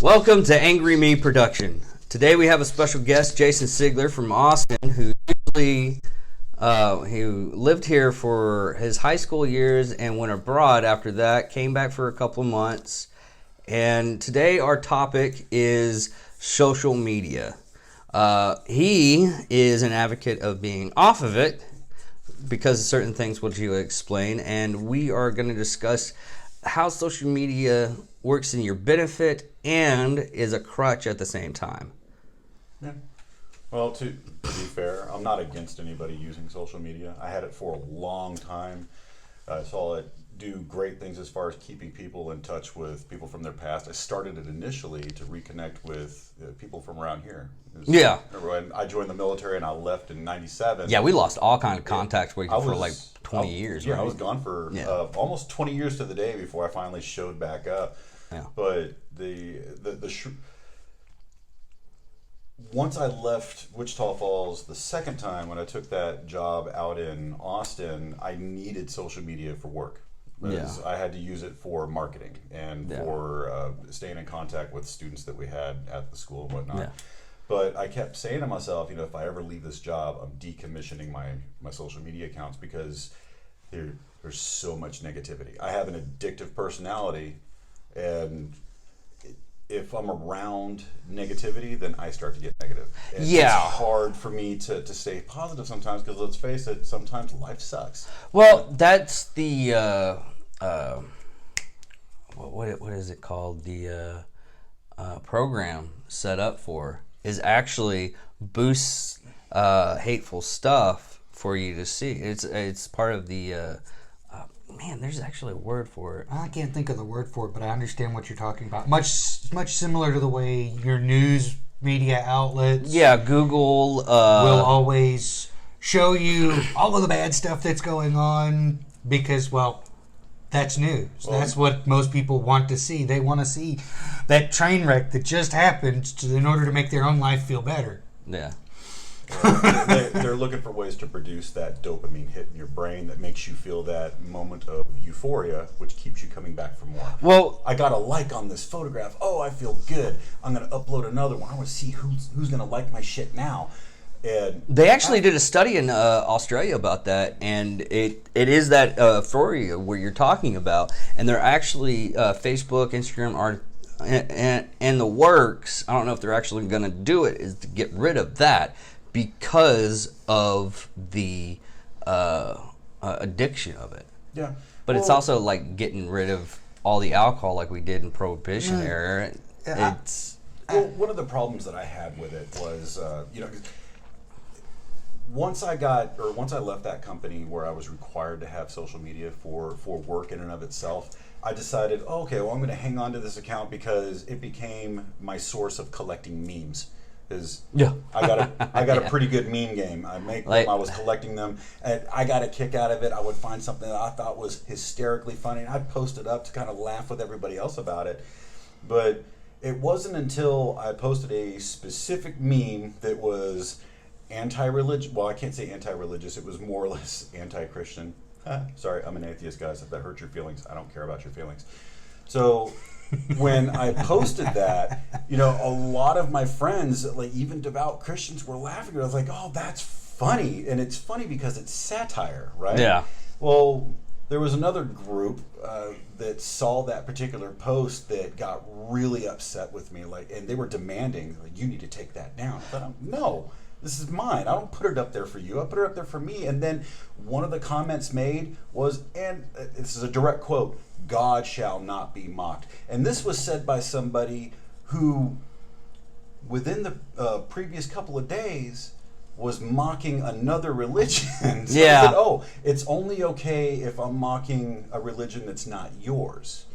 Welcome to Angry Me Production. Today we have a special guest, Jason Sigler from Austin, who lived here for his high school years and went abroad after that, came back for a couple of months. And today our topic is social media. He is an advocate of being off of it because of certain things which he'll explain, and we are going to discuss how social media works in your benefit and is a crutch at the same time. Yeah. Well, to be fair, I'm not against anybody using social media. I had it for a long time. I saw it do great things as far as keeping people in touch with people from their past. I started it initially to reconnect with people from around here. Yeah. When I joined the military and I left in '97. Yeah, we lost all kind of contact with you for like 20 years. Yeah, right? I was gone for almost 20 years to the day before I finally showed back up. Yeah. But once I left Wichita Falls the second time, when I took that job out in Austin, I needed social media for work. Because I had to use it for marketing and for staying in contact with students that we had at the school and whatnot. Yeah. But I kept saying to myself, if I ever leave this job, I'm decommissioning my social media accounts because there's so much negativity. I have an addictive personality, and if I'm around negativity, then I start to get negative. And it's hard for me to stay positive sometimes because, let's face it, sometimes life sucks. Well, that's the what is it called? The program set up for is actually boosts hateful stuff for you to see. It's part of the there's actually a word for it. I can't think of the word for it, but I understand what you're talking about. Much similar to the way your news media outlets Google will always show you all of the bad stuff that's going on because, well, that's news. That's what most people want to see. They want to see that train wreck that just happened in order to make their own life feel better. Yeah. They're looking for ways to produce that dopamine hit in your brain that makes you feel that moment of euphoria, which keeps you coming back for more. Well, I got a like on this photograph. Oh, I feel good. I'm going to upload another one. I want to see who's going to like my shit now. And they actually did a study in Australia about that, and it is that euphoria where you're talking about, and they're actually Facebook, Instagram are and the works. I don't know if they're actually going to do it, is to get rid of that because of the addiction of it. Yeah. But it's also like getting rid of all the alcohol like we did in Prohibition era. One of the problems that I had with it was, once I left that company where I was required to have social media for work in and of itself, I decided, I'm going to hang on to this account because it became my source of collecting memes. I got a pretty good meme game. I make them. I was collecting them, and I got a kick out of it. I would find something that I thought was hysterically funny, and I'd post it up to kind of laugh with everybody else about it. But it wasn't until I posted a specific meme that was anti-religious. Well, I can't say anti-religious. It was more or less anti-Christian. Sorry, I'm an atheist, guys. If that hurts your feelings, I don't care about your feelings. So when I posted that, a lot of my friends, like even devout Christians, were laughing. I was like, oh, that's funny. And it's funny because it's satire, right? Yeah. Well, there was another group that saw that particular post that got really upset with me, and they were demanding, you need to take that down. I thought, no, this is mine. I don't put it up there for you. I put it up there for me. And then one of the comments made was, and this is a direct quote, God shall not be mocked. And this was said by somebody who, within the previous couple of days, was mocking another religion. So I said, it's only okay if I'm mocking a religion that's not yours.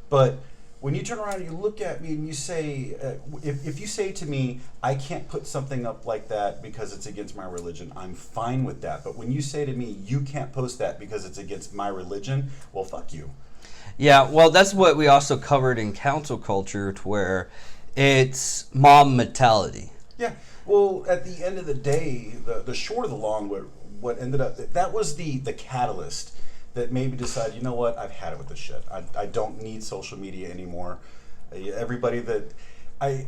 But when you turn around and you look at me and you say, if you say to me, I can't put something up like that because it's against my religion, I'm fine with that. But when you say to me, you can't post that because it's against my religion, well, fuck you. Yeah, well, that's what we also covered in council culture, to where it's mob mentality. Yeah. Well, at the end of the day, the short of the long, what ended up, that was the catalyst that made me decide, you know what, I've had it with this shit. I don't need social media anymore. Everybody that, I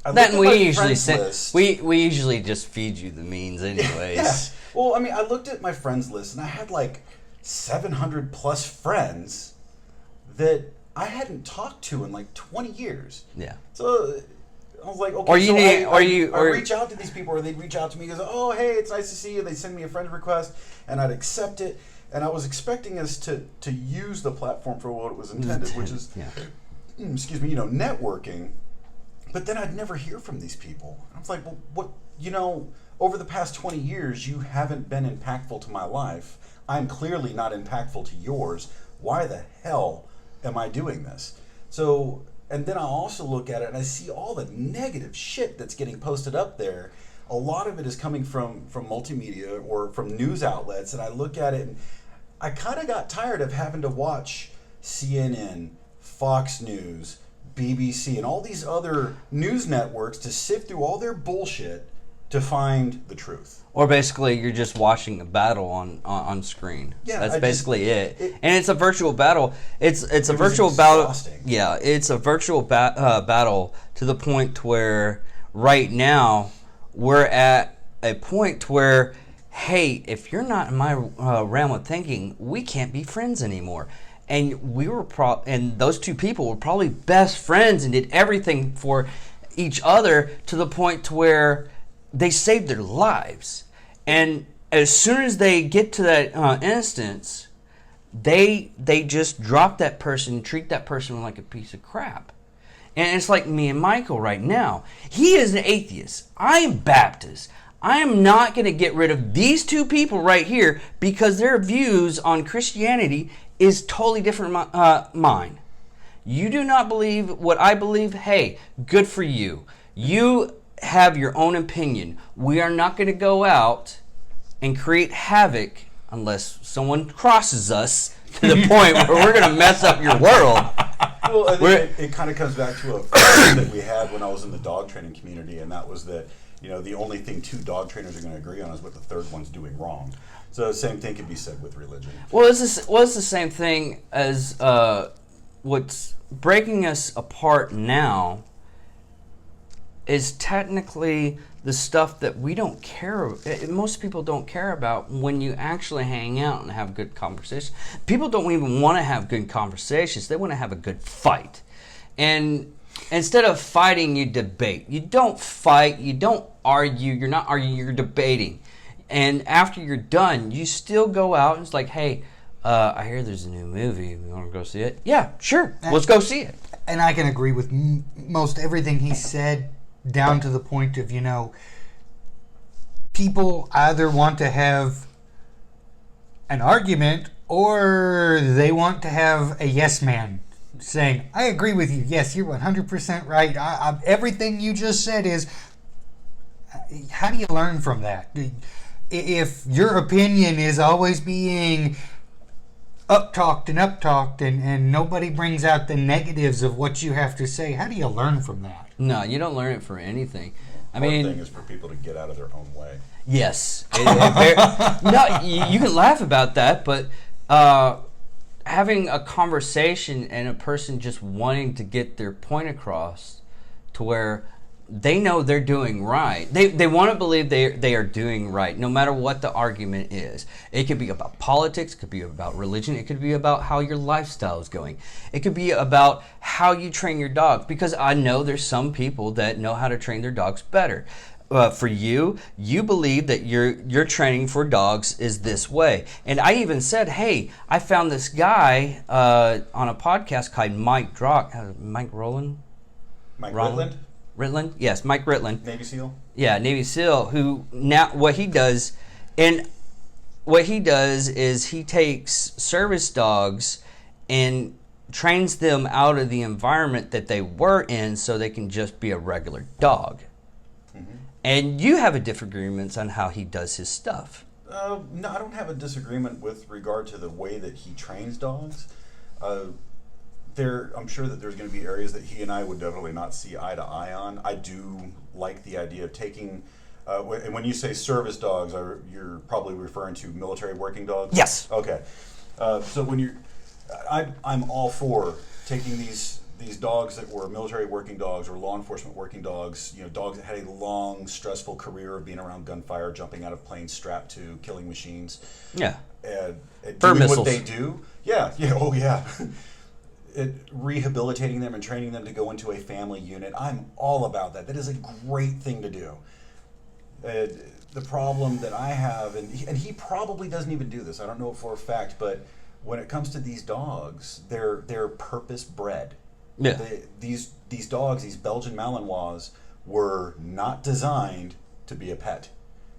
That looked and at we my usually friends say, list. we usually just feed you the means anyways. Yeah. Well, I mean, I looked at my friends list and I had like 700 plus friends that I hadn't talked to in like 20 years. Yeah. So I was like, okay, Or you so need- I or- reach out to these people, or they'd reach out to me and go, oh, hey, it's nice to see you. They send me a friend request, and I'd accept it. And I was expecting us to use the platform for what it was intended, which is, Yeah. excuse me, networking. But then I'd never hear from these people. I was like, well, what, over the past 20 years, you haven't been impactful to my life. I'm clearly not impactful to yours. Why the hell am I doing this? So, and then I also look at it and I see all the negative shit that's getting posted up there. A lot of it is coming from multimedia or from news outlets, and I look at it and I kind of got tired of having to watch CNN, Fox News, BBC, and all these other news networks to sift through all their bullshit to find the truth. Or basically, you're just watching a battle on screen. Yeah, That's I basically just- it. And it's a virtual battle. It's a was virtual battle. exhausting. Yeah, it's a virtual battle to the point where right now we're at a point where, hey, if you're not in my realm of thinking, we can't be friends anymore. And we were and those two people were probably best friends and did everything for each other to the point to where they saved their lives. And as soon as they get to that instance, they just drop that person, treat that person like a piece of crap. And it's like me and Michael right now. He is an atheist. I am Baptist. I am not going to get rid of these two people right here because their views on Christianity is totally different from mine. You do not believe what I believe? Hey, good for you. You have your own opinion. We are not going to go out and create havoc unless someone crosses us to the point where we're going to mess up your world. Well, I think it kind of comes back to a phrase that we had when I was in the dog training community, and that was that the only thing two dog trainers are going to agree on is what the third one's doing wrong. So the same thing can be said with religion. Well, it's the same thing as what's breaking us apart now is technically the stuff that we don't care. Most people don't care about when you actually hang out and have good conversations. People don't even want to have good conversations. They want to have a good fight. And instead of fighting, you debate. You don't fight. You don't argue. You're not arguing. You're debating. And after you're done, you still go out and it's like, hey, I hear there's a new movie. You want to go see it? Yeah, sure. Let's go see it. And I can agree with most everything he said, down to the point of, people either want to have an argument or they want to have a yes man saying, I agree with you. Yes, you're 100% right. Everything you just said is, how do you learn from that? If your opinion is always being up-talked and nobody brings out the negatives of what you have to say, how do you learn from that? No, you don't learn it for anything. I Hard mean, thing is for people to get out of their own way. yes. No, you can laugh about that, but having a conversation and a person just wanting to get their point across to where they know they're doing right. They want to believe they are doing right, no matter what the argument is. It could be about politics, it could be about religion, it could be about how your lifestyle is going. It could be about how you train your dog, because I know there's some people that know how to train their dogs better. For you believe that your training for dogs is this way. And I even said, hey, I found this guy on a podcast called Mike Rowland? Mike Ronald? Ritland, Ritland? Yes, Mike Ritland. Navy SEAL. Yeah, Navy SEAL, who now what he does is he takes service dogs and trains them out of the environment that they were in so they can just be a regular dog. Mm-hmm. And you have a disagreement on how he does his stuff. No, I don't have a disagreement with regard to the way that he trains dogs. I'm sure that there's going to be areas that he and I would definitely not see eye to eye on. I do like the idea of taking, and when you say service dogs, you're probably referring to military working dogs? Yes. Okay. So when I'm all for taking these dogs that were military working dogs or law enforcement working dogs, dogs that had a long, stressful career of being around gunfire, jumping out of planes, strapped to killing machines. Yeah. And Bird doing missiles. what they do. Yeah, oh yeah. Rehabilitating them and training them to go into a family unit. I'm all about that. That is a great thing to do. The problem that I have, and he probably doesn't even do this, I don't know for a fact, but when it comes to these dogs, they're purpose bred. Yeah. These dogs, these Belgian Malinois, were not designed to be a pet.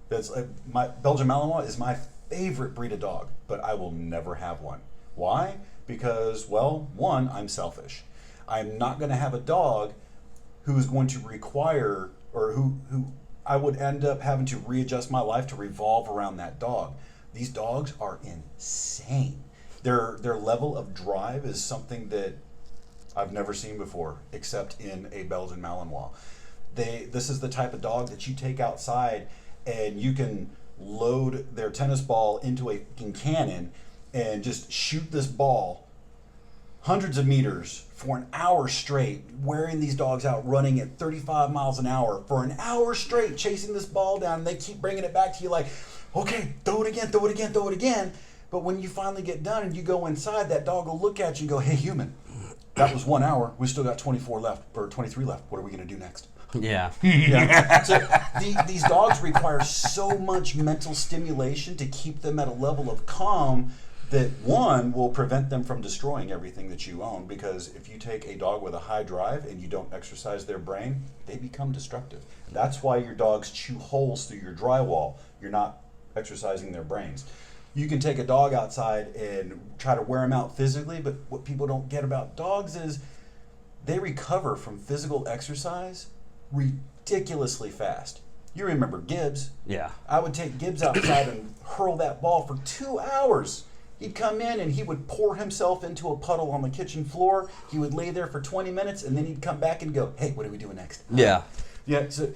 That's my Belgian Malinois is my favorite breed of dog, but I will never have one. Why? Because, well, one, I'm selfish. I'm not going to have a dog who is going to require, or who I would end up having to readjust my life to revolve around that dog. These dogs are insane. Their level of drive is something that I've never seen before, except in a Belgian Malinois. This is the type of dog that you take outside and you can load their tennis ball into a fucking cannon and just shoot this ball hundreds of meters for an hour straight, wearing these dogs out running at 35 miles an hour for an hour straight, chasing this ball down, and they keep bringing it back to you like, okay, throw it again, throw it again, throw it again. But when you finally get done and you go inside, that dog will look at you and go, hey, human, that was 1 hour. We still got 24 left, or 23 left. What are we going to do next? Yeah. Yeah. So these dogs require so much mental stimulation to keep them at a level of calm that, one, will prevent them from destroying everything that you own, because if you take a dog with a high drive and you don't exercise their brain, they become destructive. That's why your dogs chew holes through your drywall. You're not exercising their brains. You can take a dog outside and try to wear them out physically, but what people don't get about dogs is they recover from physical exercise ridiculously fast. You remember Gibbs. Yeah. I would take Gibbs outside and hurl that ball for 2 hours. He'd come in and he would pour himself into a puddle on the kitchen floor. He would lay there for 20 minutes and then he'd come back and go, hey, what are we doing next? Yeah. Yeah, so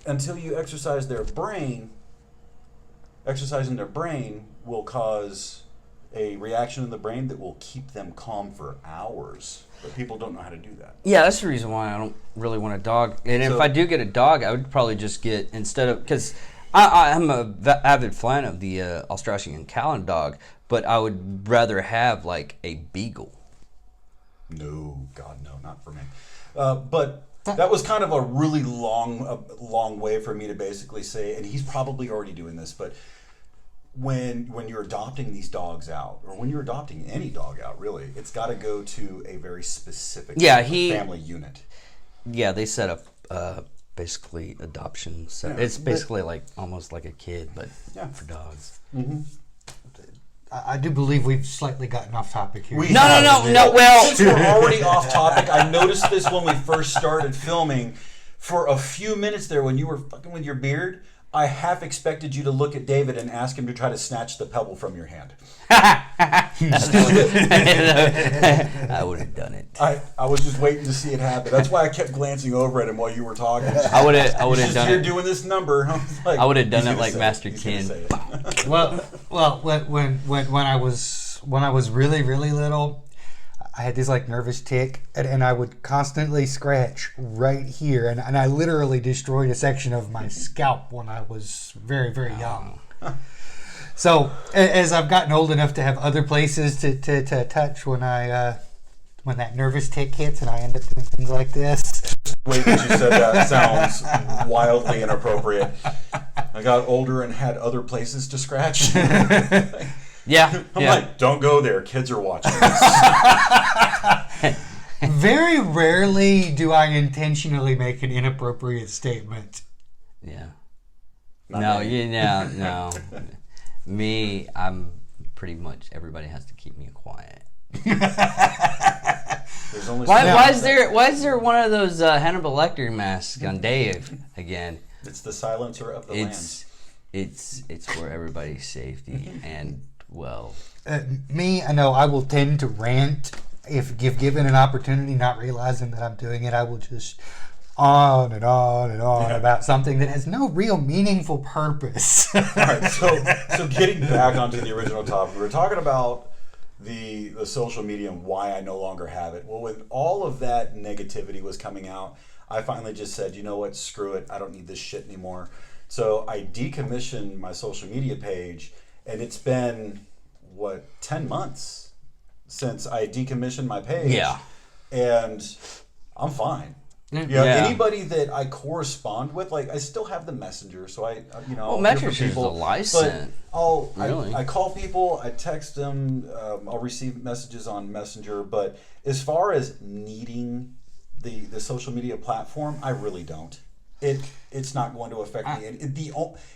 until you exercise their brain, exercising their brain will cause a reaction in the brain that will keep them calm for hours. But people don't know how to do that. Yeah, that's the reason why I don't really want a dog. And if So- I do get a dog, I would probably just get, instead of, because I'm a avid fan of the Australian Callan dog, but I would rather have like a beagle. No, God, no, not for me. But that was kind of a really long way for me to basically say, and he's probably already doing this, but when you're adopting these dogs out, or when you're adopting any dog out, really, it's got to go to a very specific family unit. Yeah, they set up basically adoption. So Yeah, it's basically like almost like a kid, but Yeah. for dogs. I do believe we've slightly gotten off topic here. No. Well, Since we're already off topic, I noticed this when we first started filming. For a few minutes there, when you were fucking with your beard, I half expected you to look at David and ask him to try to snatch the pebble from your hand. I would have done it. I was just waiting to see it happen. That's why I kept glancing over at him while you were talking. I would have done You're it. doing this number. I would have done it like Master Kin. Well, when I was really little, I had this like nervous tick, and I would constantly scratch right here, and I literally destroyed a section of my scalp when I was very young. So as I've gotten old enough to have other places to touch when when that nervous tick hits, and I end up doing things like this. The way that you said that sounds wildly inappropriate. I got older and had other places to scratch. Yeah. I'm yeah. like, don't go there. Kids are watching this. Very rarely do I intentionally make an inappropriate statement. Yeah. Not me. No. Me, I'm pretty much, everybody has to keep me quiet. There's only Why is there one of those Hannibal Lecter masks on Dave again? It's the silencer of the lands. It's for everybody's safety and well. Me, I know I will tend to rant if given an opportunity, not realizing that I'm doing it. I will just on and on and on about something that has no real meaningful purpose. All right, so getting back onto the original topic, we were talking about the social media and why I no longer have it. Well, when all of that negativity was coming out, I finally just said, you know what, screw it. I don't need this shit anymore. So I decommissioned my social media page, and it's been, 10 months since I decommissioned my page. Yeah. And I'm fine. Anybody that I correspond with, like, I still have the Messenger, so I Well, Messenger's a license. But I call people, I text them, I'll receive messages on Messenger, but as far as needing the social media platform, I really don't. It's not going to affect me.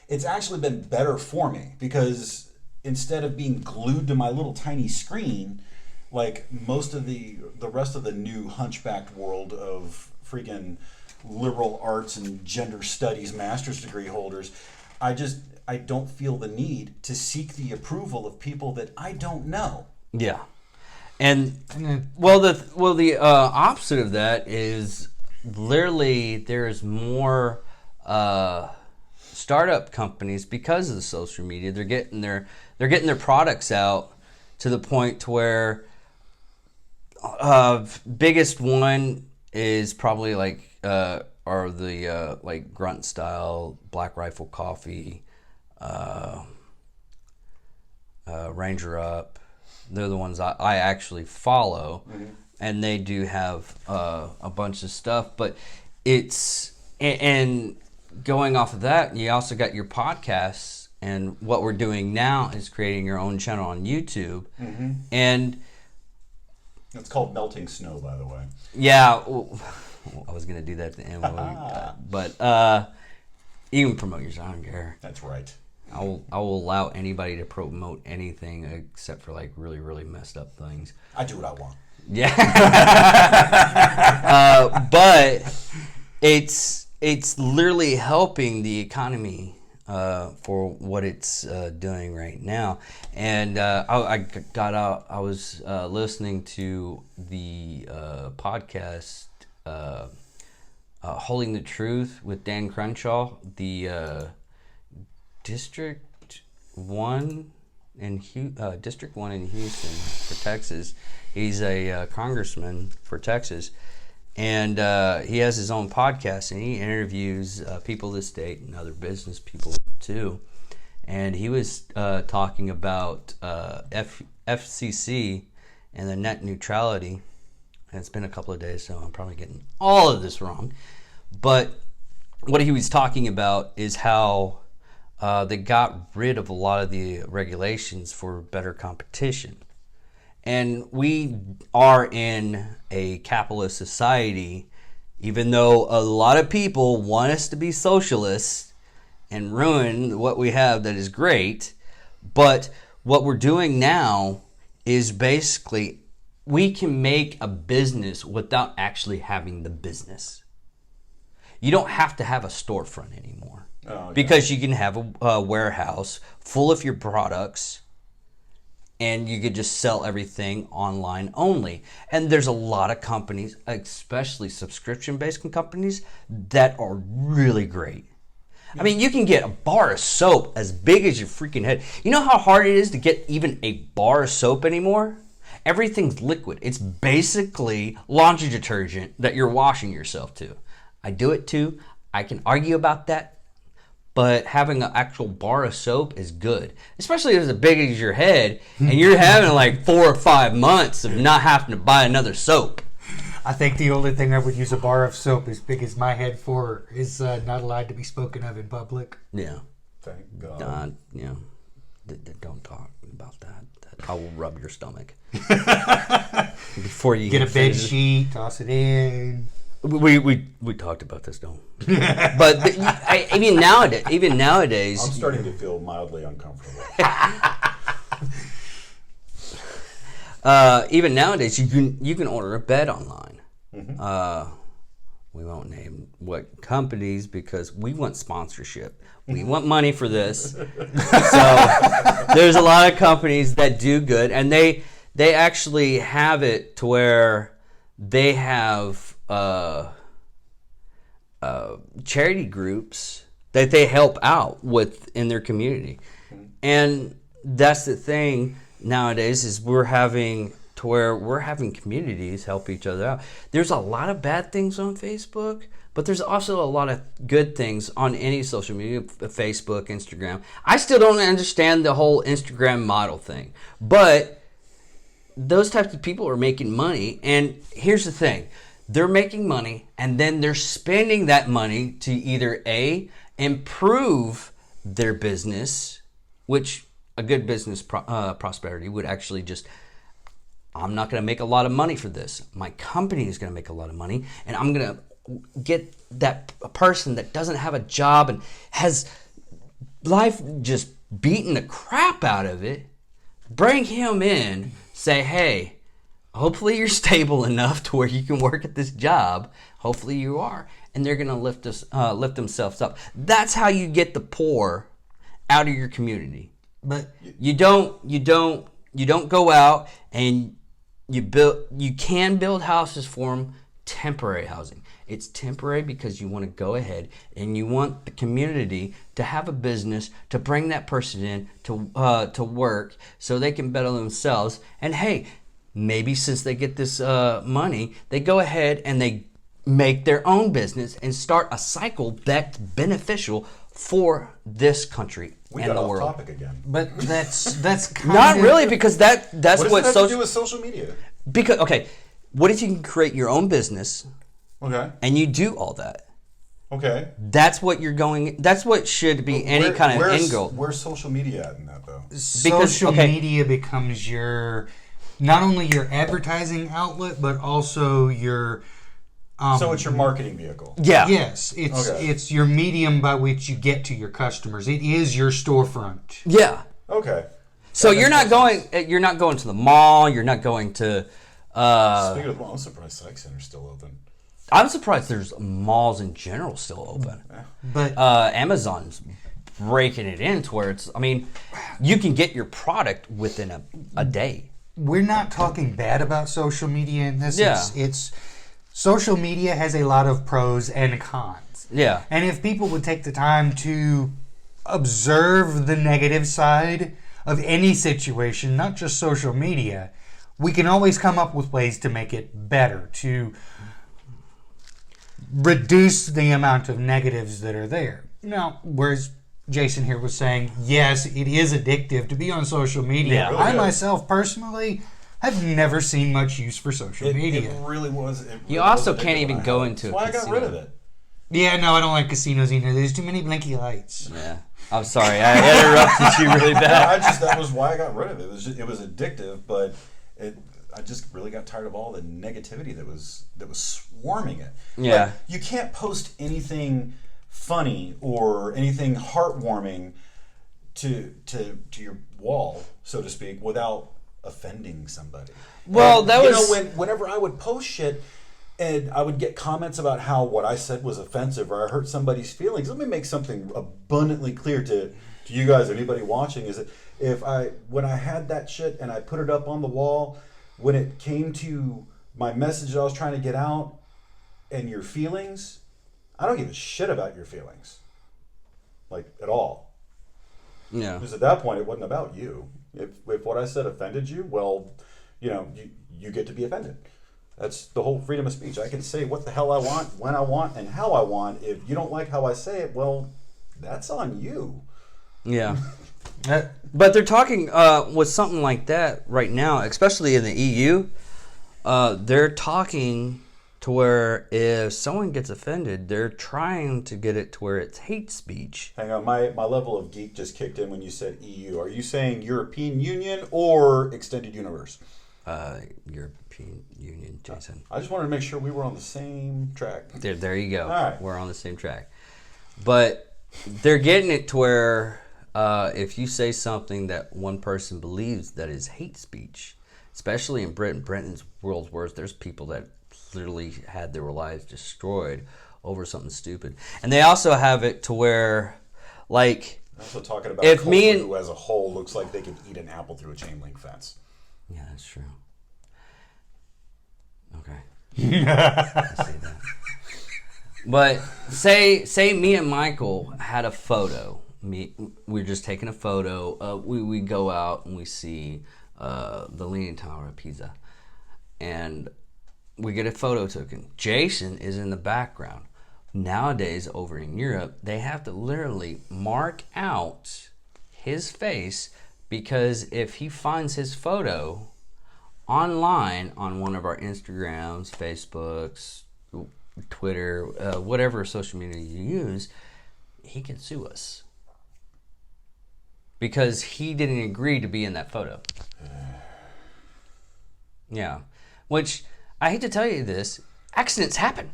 It's actually been better for me, because instead of being glued to my little tiny screen, like most of the rest of the new hunchbacked world of freaking liberal arts and gender studies master's degree holders, I don't feel the need to seek the approval of people that I don't know. Yeah. And the opposite of that is literally there's more startup companies because of the social media. They're getting their products out to the point to where biggest one is probably like like Grunt Style, Black Rifle Coffee, Ranger Up. They're the ones I actually follow, and they do have a bunch of stuff. But and going off of that, you also got your podcasts, and what we're doing now is creating your own channel on YouTube, and it's called Melting Snow, by the way. Yeah, I was gonna do that at the end, but you can promote yourself. I don't care. That's right. I will allow anybody to promote anything except for like really, really messed up things. I do what I want. Yeah. But it's literally helping the economy for what it's doing right now. And I got out. I was listening to the podcast "Holding the Truth" with Dan Crenshaw, the District 1 in Houston for Texas. He's a congressman for Texas, and he has his own podcast, and he interviews people of the state and other business people too. And he was talking about FCC and the net neutrality. And it's been a couple of days, so I'm probably getting all of this wrong. But what he was talking about is how they got rid of a lot of the regulations for better competition. And we are in a capitalist society, even though a lot of people want us to be socialists and ruin what we have that is great. But what we're doing now is basically we can make a business without actually having the business. You don't have to have a storefront anymore. Oh, because you can have a warehouse full of your products, and you could just sell everything online only. And there's a lot of companies, especially subscription-based companies, that are really great. I mean, you can get a bar of soap as big as your freaking head. You know how hard it is to get even a bar of soap anymore? Everything's liquid. It's basically laundry detergent that you're washing yourself to. I do it too. I can argue about that. But having an actual bar of soap is good, especially if it's as big as your head, and you're having like 4 or 5 months of not having to buy another soap. I think the only thing I would use a bar of soap as big as my head for is not allowed to be spoken of in public. Yeah. Thank God. Yeah. Don't talk about that. I will rub your stomach. Before you get a bed sheet, toss it in. We talked about this, don't we? But even nowadays, I'm starting to feel mildly uncomfortable. Even nowadays, you can order a bed online. We won't name what companies because we want sponsorship. We want money for this. So there's a lot of companies that do good, and they actually have it to where they have charity groups that they help out with in their community. And that's the thing. nowadays is we're having communities help each other out. There's a lot of bad things on Facebook, but there's also a lot of good things on any social media, Facebook, Instagram. I still don't understand the whole Instagram model thing, but those types of people are making money. And here's the thing. They're making money, and then they're spending that money to either A, improve their business, which a good business prosperity would actually just, I'm not going to make a lot of money for this. My company is going to make a lot of money, and I'm going to get that person that doesn't have a job and has life just beating the crap out of it, bring him in, say, hey, hopefully you're stable enough to where you can work at this job. Hopefully you are. And they're going to lift themselves up. That's how you get the poor out of your community. But You don't go out and you can build houses for them, temporary housing. It's temporary because you want to go ahead and you want the community to have a business to bring that person in to work so they can better themselves. And hey, maybe since they get this money, they go ahead and they make their own business and start a cycle that's beneficial for this country We and got the off world. topic again. but that's kind Not of, really, because that's What does what that have to social. do with social media? Because okay, what if you can create your own business Okay. and you do all that? Okay. That's what you're going. That's what should be any kind of end goal. Where's social media at in that though? social okay. media becomes your not only your advertising outlet but also your So it's your marketing vehicle. Yeah. yes, Okay. it's your medium by which you get to your customers. It is your storefront. Yeah. Okay. So That you're makes not sense. going. You're not going to the mall. You're not going to. Speaking of, I'm surprised Psych Center's still open. I'm surprised there's malls in general still open. But Amazon's breaking it in to where it's. I mean, you can get your product within a day. we're not talking bad about social media in this. Yeah. It's social media has a lot of pros and cons. Yeah. And if people would take the time to observe the negative side of any situation, not just social media, we can always come up with ways to make it better, to reduce the amount of negatives that are there. Now, whereas Jason here was saying, yes, it is addictive to be on social media. Yeah. Really I is. myself personally have never seen much use for social media. It really was. It You really also was can't addictive even when I go had it. into a That's why I got casino. rid of it. Yeah, no, I don't like casinos either. There's too many blinky lights. Yeah. I'm sorry. I interrupted you really bad. That was why I got rid of it. It was addictive, but I just really got tired of all the negativity that was swarming it. Yeah. Like, you can't post anything funny or anything heartwarming to your wall, so to speak, without offending somebody. Well, And, that you was- know, whenever I would post shit and I would get comments about how what I said was offensive or I hurt somebody's feelings. Let me make something abundantly clear to you guys, anybody watching, is that when I had that shit and I put it up on the wall, when it came to my message that I was trying to get out and your feelings, I don't give a shit about your feelings. Like, at all. Yeah. Because at that point, it wasn't about you. If what I said offended you, well, you get to be offended. That's the whole freedom of speech. I can say what the hell I want, when I want, and how I want. If you don't like how I say it, well, that's on you. Yeah. Uh, But they're talking with something like that right now, especially in the EU. They're talking to where if someone gets offended, they're trying to get it to where it's hate speech. Hang on, my level of geek just kicked in when you said EU. Are you saying European Union or Extended Universe? European Union, Jason. I just wanted to make sure we were on the same track. There you go. All right. We're on the same track. But they're getting it to where if you say something that one person believes that is hate speech, especially in Britain, Britain's world's worst, there's people that literally had their lives destroyed over something stupid. And they also have it to where, like, I'm also talking about If a me culture and- who as a whole looks like they could eat an apple through a chain link fence. yeah, that's true. Okay. I see that. But say me and Michael had a photo. We're just taking a photo. We go out and we see the Leaning Tower of Pisa. And we get a photo taken. Jason is in the background. Nowadays, over in Europe, they have to literally mark out his face, because if he finds his photo online on one of our Instagrams, Facebooks, Twitter, whatever social media you use, he can sue us. Because he didn't agree to be in that photo. Yeah. Which, I hate to tell you this, accidents happen.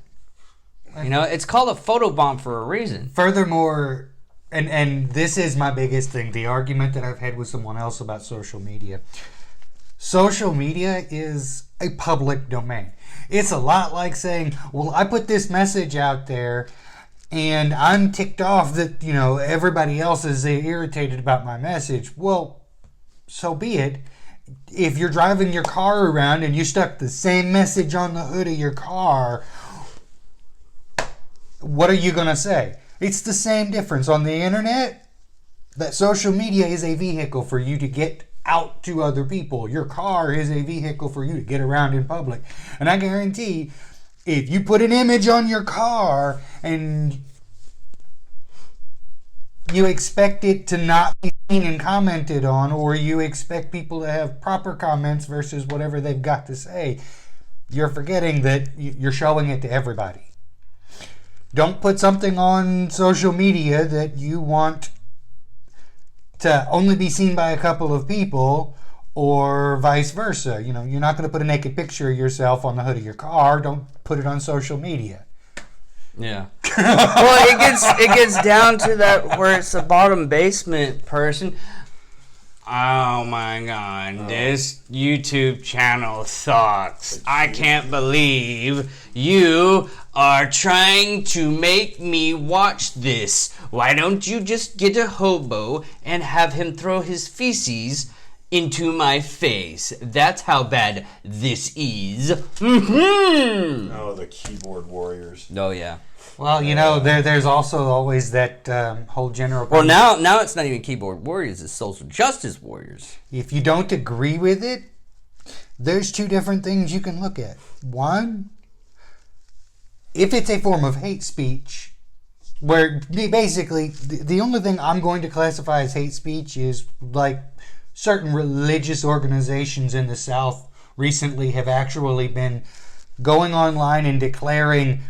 You know, it's called a photobomb for a reason. Furthermore, and this is my biggest thing, the argument that I've had with someone else about social media. Social media is a public domain. It's a lot like saying, well, I put this message out there and I'm ticked off that, you know, everybody else is irritated about my message. Well, so be it. If you're driving your car around and you stuck the same message on the hood of your car, what are you going to say? It's the same difference. On the internet, that social media is a vehicle for you to get out to other people. Your car is a vehicle for you to get around in public. And I guarantee, if you put an image on your car and you expect it to not be seen and commented on, or you expect people to have proper comments versus whatever they've got to say, you're forgetting that you're showing it to everybody. Don't put something on social media that you want to only be seen by a couple of people, or vice versa. You know, you're not going to put a naked picture of yourself on the hood of your car. Don't put it on social media. Yeah. Well, it gets down to that where it's the bottom basement person. Oh my God, this YouTube channel sucks. I can't believe you are trying to make me watch this. Why don't you just get a hobo and have him throw his feces into my face? That's how bad this is. Oh, the keyboard warriors. Oh, yeah. Well, you know, there's also always that whole general... Well, now it's not even keyboard warriors, it's social justice warriors. If you don't agree with it, there's two different things you can look at. One, if it's a form of hate speech, where basically the only thing I'm going to classify as hate speech is like certain religious organizations in the South recently have actually been going online and declaring,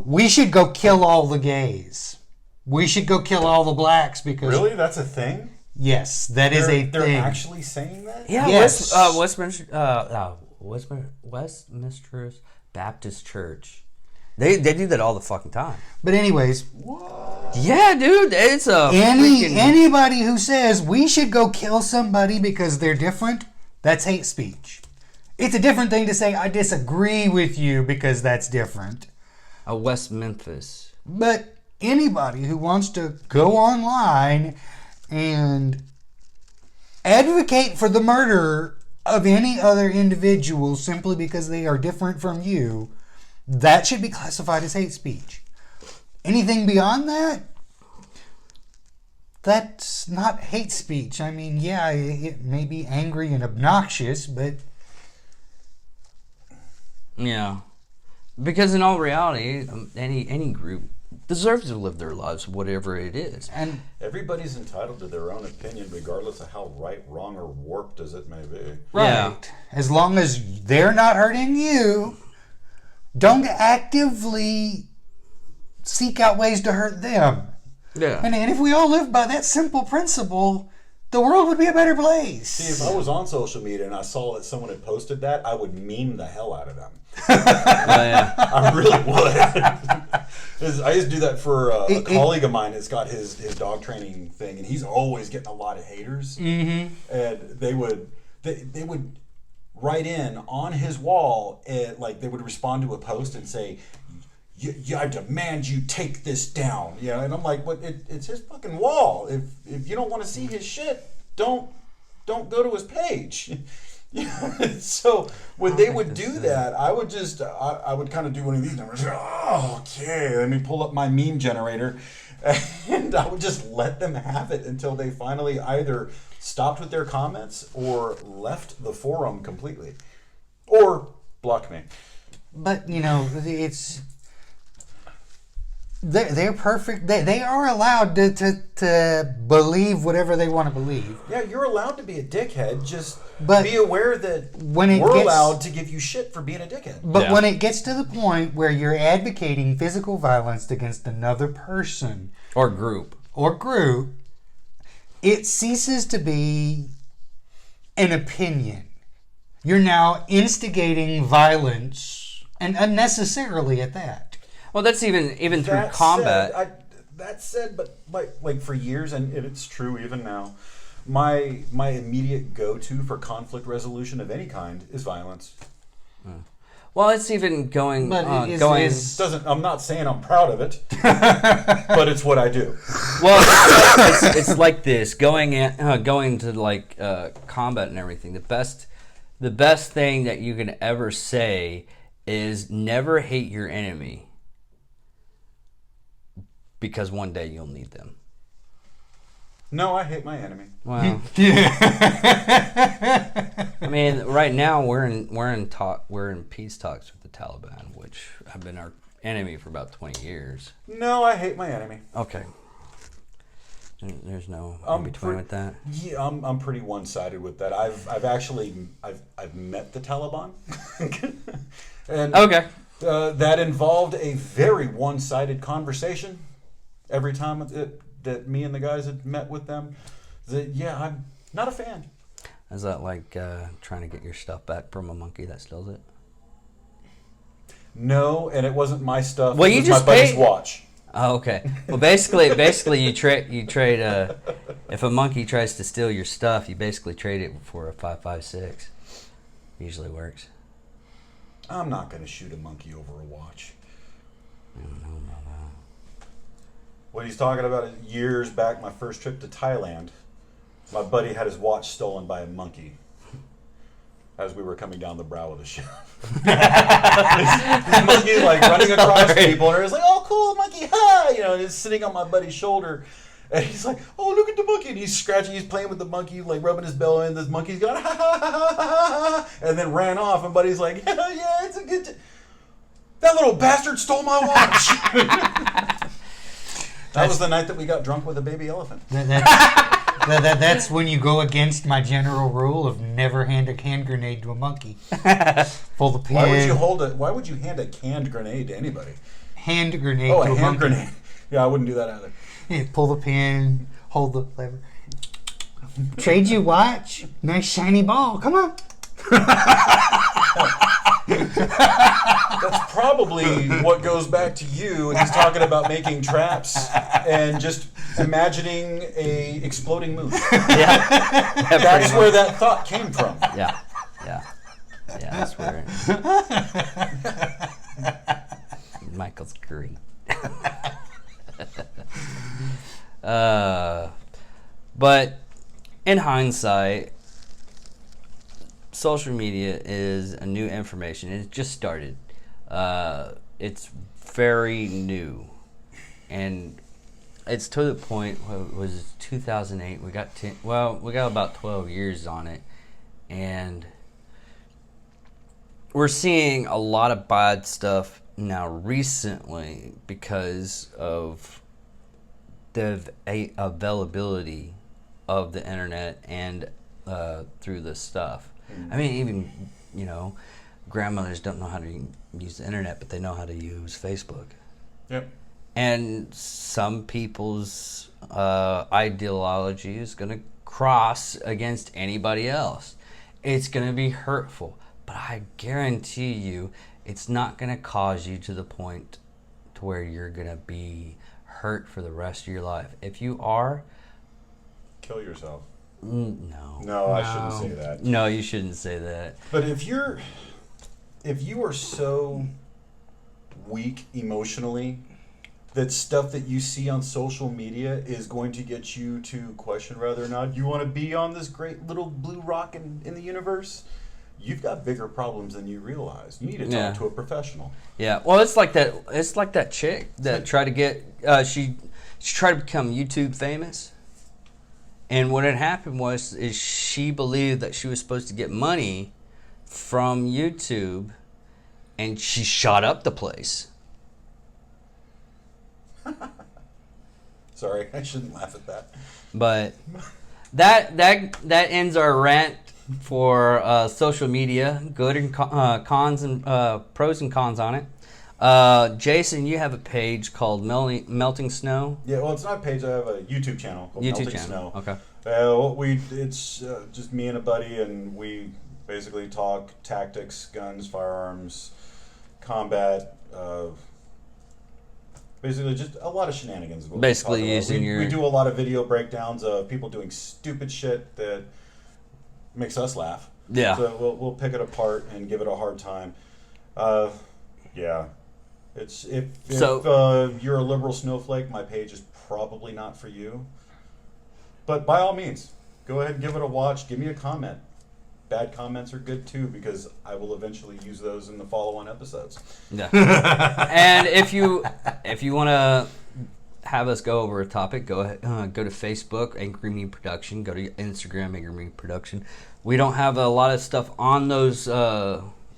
we should go kill all the gays. We should go kill all the blacks because... Really? That's a thing? Yes, that is a thing. They're actually saying that? Yeah, Yes. Westminster Baptist Church. They do that all the fucking time. But anyways, Yeah, dude, it's a freaking... anybody who says we should go kill somebody because they're different, that's hate speech. It's a different thing to say I disagree with you because that's different. A West Memphis. But anybody who wants to go online and advocate for the murder of any other individual simply because they are different from you, that should be classified as hate speech. Anything beyond that, that's not hate speech. I mean, yeah, it may be angry and obnoxious, but... Yeah. Because in all reality, any group deserves to live their lives, whatever it is. And Everybody's entitled to their own opinion, regardless of how right, wrong, or warped as it may be. right, Yeah. as long as they're not hurting you, don't actively seek out ways to hurt them. Yeah. And if we all lived by that simple principle, the world would be a better place. See, if I was on social media and I saw that someone had posted that, I would meme the hell out of them. Oh, yeah. I really would. 'Cause I used to do that for a colleague of mine that's got his dog training thing, and he's always getting a lot of haters. Mm-hmm. And they would write in on his wall, and like they would respond to a post and say, I demand you take this down. You know, and I'm like, but it's his fucking wall. If you don't want to see his shit, don't go to his page. So when they would do that, I would just I would kind of do one of these numbers. Oh, okay, let me pull up my meme generator, and I would just let them have it until they finally either stopped with their comments or left the forum completely. Or blocked me. But, it's... They're perfect. They are allowed to believe whatever they want to believe. Yeah, you're allowed to be a dickhead. Just But be aware that when we're gets, allowed to give you shit for being a dickhead. But Yeah. when it gets to the point where you're advocating physical violence against another person Or group. or group, it ceases to be an opinion. You're now instigating violence, and unnecessarily at that. Well, that's even through That combat. But like for years, and it's true even now, my immediate go-to for conflict resolution of any kind is violence. Well, it's even going. But it going. I'm not saying I'm proud of it, but it's what I do. Well, it's like this. Going to like combat and everything. The best thing that you can ever say is never hate your enemy, because one day you'll need them. No, I hate my enemy. Well, I mean, right now we're in peace talks with the Taliban, which have been our enemy for about 20 years. No, I hate my enemy. Okay. There's no in between with that. Yeah, I'm pretty one-sided with that. I've actually met the Taliban, and Okay. that involved a very one-sided conversation. Every time that me and the guys had met with them, I'm not a fan. Is that like trying to get your stuff back from a monkey that steals it? No, and it wasn't my stuff. Well, it you was just my buddy's paid- watch. Oh, okay. Well, basically, you trade. If a monkey tries to steal your stuff, you basically trade it for a 5.56. Usually works. I'm not going to shoot a monkey over a watch. I don't know about that. What he's talking about is years back, my first trip to Thailand. My buddy had his watch stolen by a monkey as we were coming down the brow of the ship. this monkey like running across people, and it's like, "Oh, cool, monkey, ha!" And it's sitting on my buddy's shoulder, and he's like, "Oh, look at the monkey!" And he's scratching, he's playing with the monkey, like rubbing his belly, and this monkey's going, "Ha ha ha ha ha!" And then ran off, and buddy's like, "Yeah, it's a good. That little bastard stole my watch." That was the night that we got drunk with a baby elephant. That's when you go against my general rule of never hand a hand grenade to a monkey. Pull the pin. Why would you hand a canned grenade to anybody? Hand grenade Oh, to a a hand monkey. grenade. Yeah, I wouldn't do that either. Yeah, pull the pin, hold the lever. Trade you watch. Nice shiny ball. Come on. That's probably what goes back to you, and he's talking about making traps and just imagining a exploding moose. Yeah. That's where that thought came from. Yeah. That's where. Michael's great. But in hindsight, social media is a new information. It just started. It's very new, and it's to the point. What was it, 2008? We got we got about 12 years on it, and we're seeing a lot of bad stuff now recently because of the availability of the internet and through this stuff. I mean, even, grandmothers don't know how to use the internet, but they know how to use Facebook. Yep. And some people's ideology is going to cross against anybody else. It's going to be hurtful. But I guarantee you, it's not going to cause you to the point to where you're going to be hurt for the rest of your life. If you are, Kill yourself. no. No, I shouldn't say that. No, you shouldn't say that. But if you are so weak emotionally that stuff that you see on social media is going to get you to question whether or not you want to be on this great little blue rock in the universe, you've got bigger problems than you realize. You need to talk to a professional. Yeah, well, it's like that chick that tried to get she tried to become YouTube famous, And what had happened is she believed that she was supposed to get money from YouTube, and she shot up the place. Sorry, I shouldn't laugh at that. But that ends our rant for social media. Good and cons and pros and cons on it. Jason, you have a page called Melting Snow. Yeah, well, it's not a page. I have a YouTube channel called Melting Snow. Okay. It's just me and a buddy, and we basically talk tactics, guns, firearms, combat. Basically, just a lot of shenanigans. Basically, using we do a lot of video breakdowns of people doing stupid shit that makes us laugh. Yeah. So we'll pick it apart and give it a hard time. Yeah. It's if you're a liberal snowflake, my page is probably not for you. But by all means, go ahead and give it a watch. Give me a comment. Bad comments are good too, because I will eventually use those in the follow-on episodes. Yeah. And if you want to have us go over a topic, go ahead, go to Facebook, Angry Me Production. Go to Instagram, Angry Me Production. We don't have a lot of stuff on those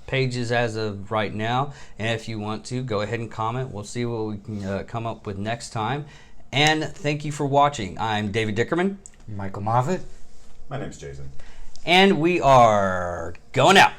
pages as of right now. And if you want to, go ahead and comment. We'll see what we can come up with next time. And thank you for watching. I'm David Dickerman. Michael Moffitt. My name's Jason. And we are going out.